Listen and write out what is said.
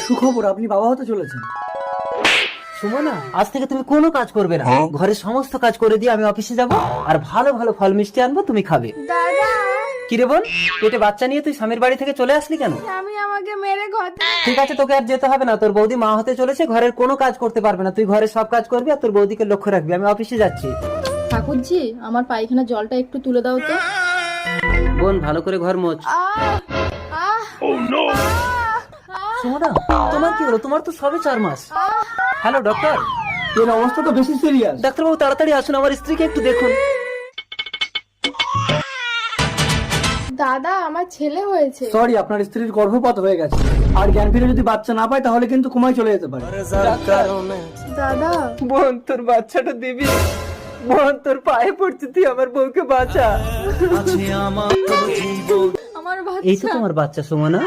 সুখবর, আপনি বাবা হতে চলেছেন। সুমনা, আজ থেকে তুমি কোনো কাজ করবে না, ঘরের সমস্ত কাজ করে দিয়ে আমি অফিসে যাব, আর ভালো ভালো ফল মিষ্টি আনবো, তুমি খাবে। দাদা, কিরে বোন, পেটে বাচ্চা নিয়ে তুই স্বামীর বাড়ি থেকে চলে আসলি কেন? স্বামী আমাকে মেরে ঘর থেকে। ঠিক আছে, তোকে আর যেতে হবে না, তোর বৌদি মা হতে চলেছে, ঘরের কোনো কাজ করতে পারবে না, তুই ঘরের সব কাজ করবি আর তোর বৌদিকে লক্ষ্য রাখবি। আমি অফিসে যাচ্ছি। ঠাকুরজি, আমার পায়খানা জলটা একটু তুলে দাও তো। বোন, ভালো করে ঘর মোচ। সুমনা, তোমার কি হলো? তোমার তো সবে 4 মাস। Hello doctor. এর অবস্থা তো বেশি সিরিয়াস। ডাক্তারবাবু, তাড়াতাড়ি আসুন, আমার স্ত্রীকে একটু দেখুন। দাদা, আমার ছেলে হয়েছে। সরি, আপনার স্ত্রীর গর্ভপাত হয়ে গেছে, আর জ্ঞান ফিরে যদি বাচ্চা না পায় তাহলে কিন্তু কোমায় চলে যেতে পারে। দাদা, বোন, তোর বাচ্চাটা দিবি? বোন, তোর পায়ে পড়ছি, তুই আমার বউকে বাঁচা। আমার এই তো বাচ্চা। তোমার বাচ্চা সুমনা।